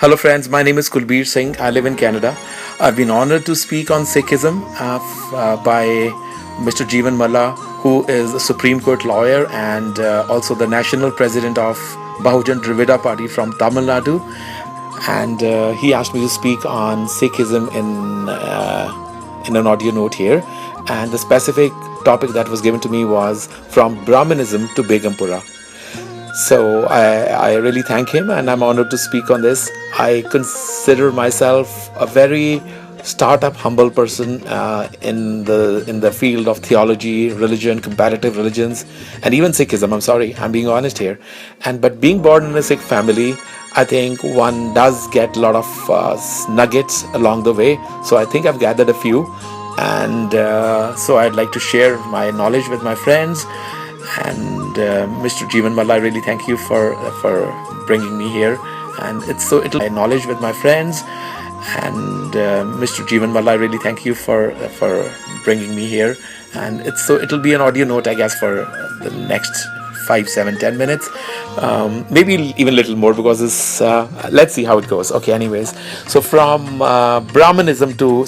Hello, friends. My name is Kulbir Singh. I live in Canada. I've been honored to speak on Sikhism by Mr. Jeevan Malla, who is a Supreme Court lawyer and also the national president of Bahujan Dravida Party from Tamil Nadu. And he asked me to speak on Sikhism in an audio note here. And the specific topic that was given to me was from Brahmanism to Begumpura. So I really thank him, and I'm honored to speak on this. I consider myself a very startup, humble person in the field of theology, religion, comparative religions, and even Sikhism. I'm sorry, I'm being honest here. But being born in a Sikh family, I think one does get a lot of nuggets along the way. So I think I've gathered a few, and so I'd like to share my knowledge with my friends. And Mr. Jeevan Malla, I really thank you for bringing me here. And it'll my knowledge with my friends. And Mr. Jeevan Malla, I really thank you for bringing me here. And it'll be an audio note, I guess, for the next 5, 7, 10 minutes, maybe even a little more, because this. Let's see how it goes. Okay, anyways, so from Brahmanism to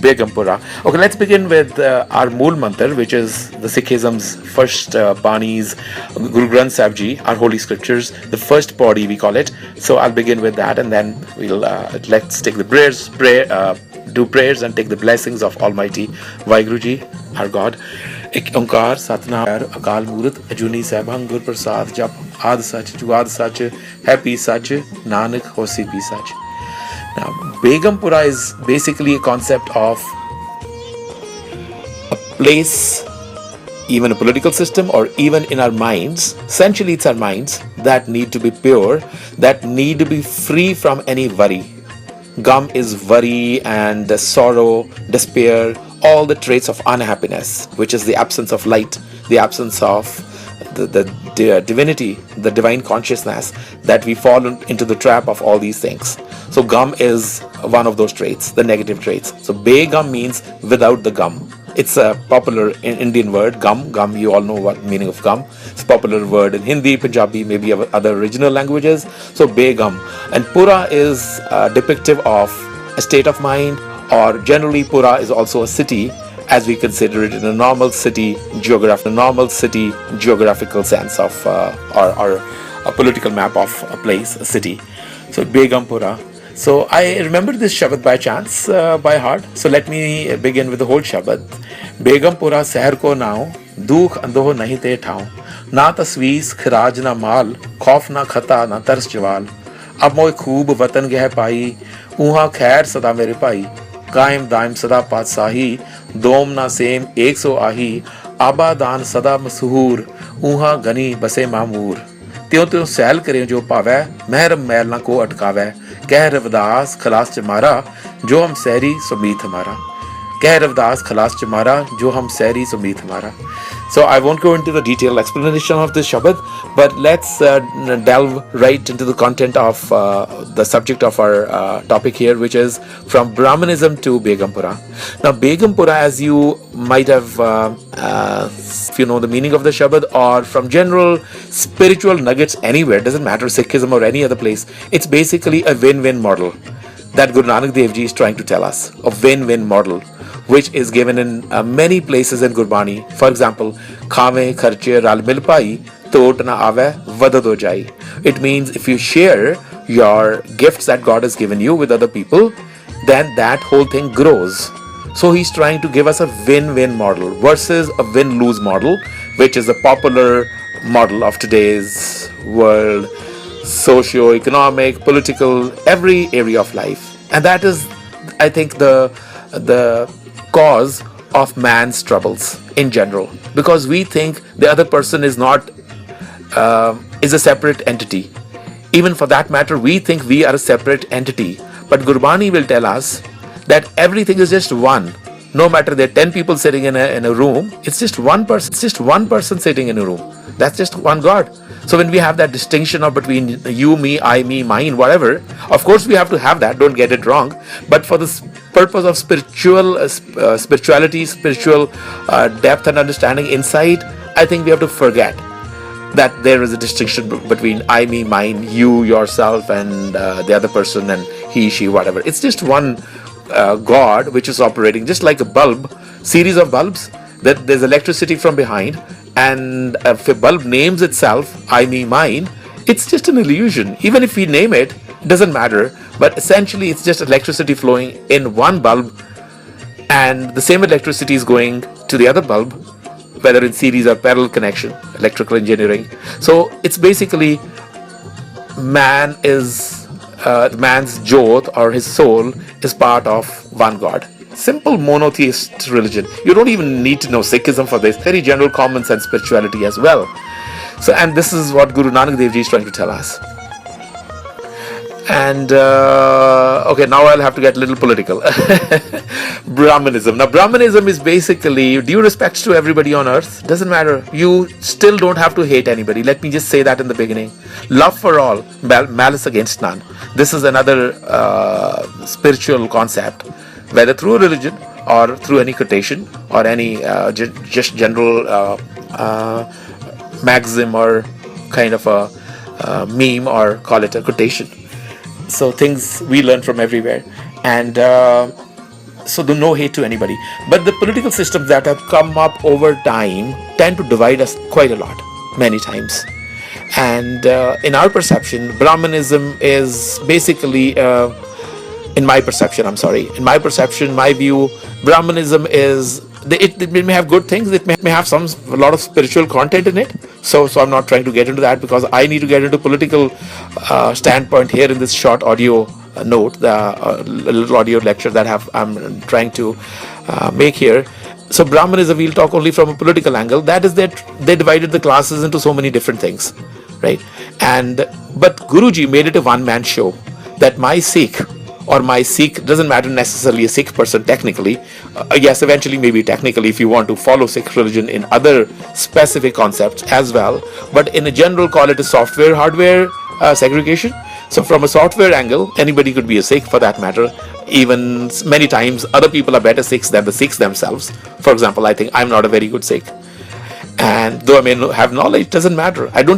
Begumpura. Okay, let's begin with our Mool Mantar, which is the Sikhism's first Banis, Guru Granth Sahib Ji, our holy scriptures, the first body we call it. So I'll begin with that, and then we'll let's take the prayers, do prayers, and take the blessings of Almighty Vaheguru Ji, our God. एक ओंकार सतनाम अकाल मूरत अजूनी सहबंग गुर प्रसाद जप आद सच जुगाद सच है P सच नानक होसी P such. Now, Begumpura is basically a concept of a place, even a political system, or even in our minds. Essentially, it's our minds that need to be pure, that need to be free from any worry. Gum is worry and sorrow, despair, all the traits of unhappiness, which is the absence of light, the absence of the divinity, the divine consciousness, that we fall into the trap of all these things. So gum is one of those traits, the negative traits. So Begum means without the gum. It's a popular Indian word, gum. Gum, you all know what meaning of gum. It's a popular word in Hindi, Punjabi, maybe other regional languages. So Begum. And Pura is depictive of a state of mind, or generally Pura is also a city, as we consider it in a normal city geographical sense of or a political map of a place, a city. So Begumpura. So I remember this Shabad by chance, by heart. So let me begin with the whole Shabad. Begumpura seher ko nao, dukh andoh nahi te thao, na taswees khiraj na mal, khauf na khata na tars jawal, ab moy khoob watan geh pai, uha khair sada mere pai, कायम दायम सदा पातशाही, दोम ना same 100 आही, आबादान सदा मशहूर, ऊहा गनी बसे मामूर, त्यों त्यों सैल करे जो पावै, महरम मैल ना को अटकावै, कह रविदास खलास चमारा, जो हम सहरी सुमीत हमारा. कह रविदास खलास चमारा, जो हम सहरी सुमीत हमारा. So I won't go into the detailed explanation of this Shabad, but let's delve right into the content of the subject of our topic here, which is from Brahmanism to Begumpura. Now Begumpura, as you might have, if you know the meaning of the Shabad, or from general spiritual nuggets anywhere, doesn't matter, Sikhism or any other place, it's basically a win-win model that Guru Nanak Dev Ji is trying to tell us, a win-win model, which is given in many places in Gurbani. For example, Khave kharche ral mil pai, tot na ave vadado jai. It means if you share your gifts that God has given you with other people, then that whole thing grows. So he's trying to give us a win-win model versus a win-lose model, which is a popular model of today's world, socio-economic, political, every area of life. And that is, I think, the cause of man's troubles in general, because we think the other person is not is a separate entity. Even for that matter, we think we are a separate entity, but Gurbani will tell us that everything is just one. No matter there are 10 people sitting in a room, it's just one person sitting in a room. That's just one God. So when we have that distinction of between you, me, I, me, mine, whatever, of course we have to have that, don't get it wrong. But for the purpose of spirituality, spiritual depth and understanding, insight, I think we have to forget that there is a distinction between I, me, mine, you, yourself, and the other person, and he, she, whatever. It's just one God which is operating just like a bulb, series of bulbs, that there's electricity from behind, and if a bulb names itself I, me, mine, it's just an illusion. Even if we name it, it doesn't matter, but essentially it's just electricity flowing in one bulb, and the same electricity is going to the other bulb, whether in series or parallel connection, electrical engineering. So it's basically man's jyot, or his soul, is part of one God. Simple monotheist religion. You don't even need to know Sikhism for this. Very general common sense spirituality as well. So, and this is what Guru Nanak Dev Ji is trying to tell us. And okay, now I'll have to get a little political. Brahmanism. Now, Brahmanism is basically due respects to everybody on earth. Doesn't matter. You still don't have to hate anybody. Let me just say that in the beginning. Love for all, malice against none. This is another spiritual concept, whether through religion or through any quotation or any just general maxim or kind of a meme, or call it a quotation. So things we learn from everywhere, and so do no hate to anybody. But the political systems that have come up over time tend to divide us quite a lot, many times. And in our perception, Brahmanism is basically, in my perception, my view, Brahmanism is, it may have good things, it may have a lot of spiritual content in it. So I'm not trying to get into that, because I need to get into political standpoint here in this short audio note, the little audio lecture that I'm trying to make here. So Brahmanism, we'll talk only from a political angle. That is that they divided the classes into so many different things, right? But Guruji made it a one-man show, that my Sikh, or my Sikh, doesn't matter necessarily a Sikh person technically, yes, eventually maybe technically if you want to follow Sikh religion in other specific concepts as well, but in a general, call it a software hardware segregation. So from a software angle, anybody could be a Sikh for that matter. Even many times other people are better Sikhs than the Sikhs themselves. For example, I think I'm not a very good Sikh, and though I may have knowledge, doesn't matter. I do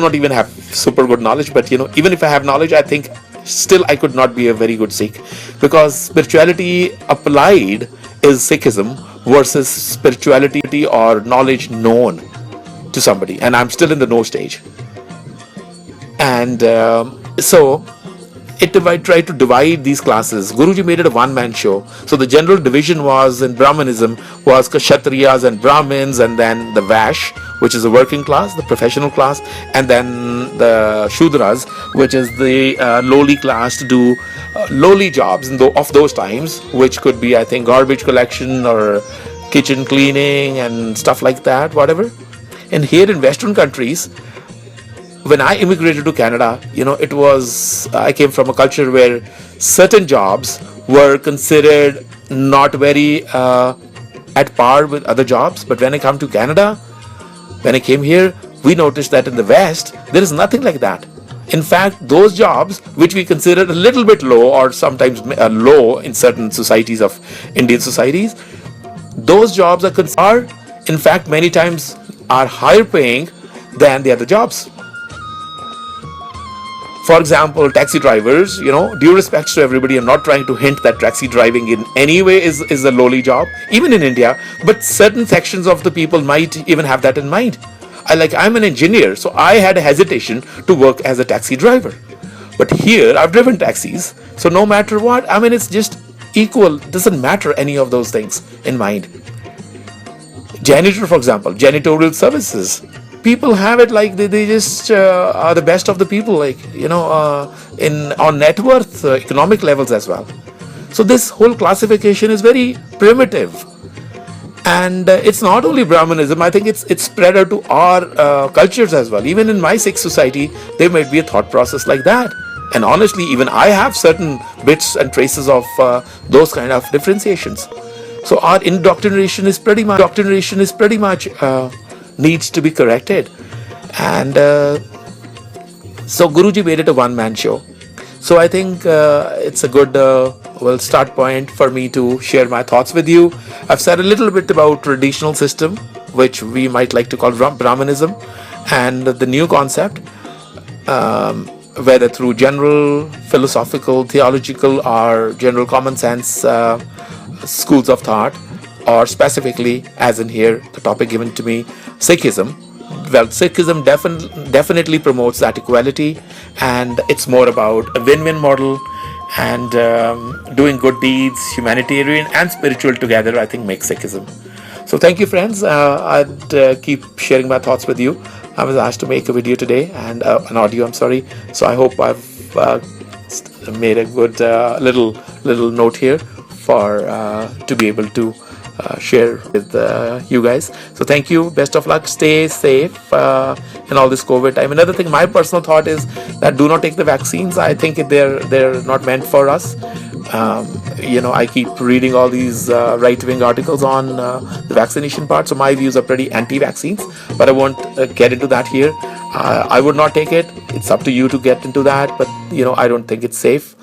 not even have super good knowledge, but even if I have knowledge, I think still I could not be a very good Sikh, because spirituality applied is Sikhism versus spirituality or knowledge known to somebody, and I'm still in the know stage. And so it tried to divide these classes. Guruji made it a one-man show. So the general division was in Brahmanism was Kshatriyas and Brahmins, and then the Vash, which is the working class, the professional class, and then the Shudras, which is the lowly class to do lowly jobs of those times, which could be, I think, garbage collection or kitchen cleaning and stuff like that, whatever. And here in Western countries, when I immigrated to Canada, I came from a culture where certain jobs were considered not very at par with other jobs. But when I come to Canada, when I came here, we noticed that in the West, there is nothing like that. In fact, those jobs which we considered a little bit low, or sometimes low in certain societies of Indian societies, those jobs are in fact many times are higher paying than the other jobs. For example, taxi drivers, due respects to everybody, I'm not trying to hint that taxi driving in any way is a lowly job, even in India, but certain sections of the people might even have that in mind. I'm an engineer, so I had a hesitation to work as a taxi driver. But here, I've driven taxis, so no matter what, it's just equal, doesn't matter any of those things in mind. Janitor, for example, janitorial services. People have it like they just are the best of the people, on net worth, economic levels as well. So this whole classification is very primitive, and it's not only Brahmanism. I think it's spread out to our cultures as well. Even in my Sikh society, there might be a thought process like that. And honestly, even I have certain bits and traces of those kind of differentiations. So our indoctrination is pretty much needs to be corrected. And so Guruji made it a one-man show. So I think it's a good start point for me to share my thoughts with you. I've said a little bit about traditional system, which we might like to call Brahmanism, And the new concept, whether through general philosophical, theological, or general common sense schools of thought, or specifically, as in here, the topic given to me, Sikhism. Well, Sikhism definitely promotes that equality, and it's more about a win-win model, and doing good deeds, humanitarian and spiritual together, I think makes Sikhism. So thank you, friends. I'd keep sharing my thoughts with you. I was asked to make a video today, and an audio, I'm sorry. So I hope I've made a good little note here for to be able to share with you guys. So thank you. Best of luck. Stay safe in all this COVID time. Another thing, my personal thought is that do not take the vaccines. I think they're not meant for us. I keep reading all these right-wing articles on the vaccination part, so my views are pretty anti-vaccines, but I won't get into that here. I would not take it. It's up to you to get into that, but I don't think it's safe.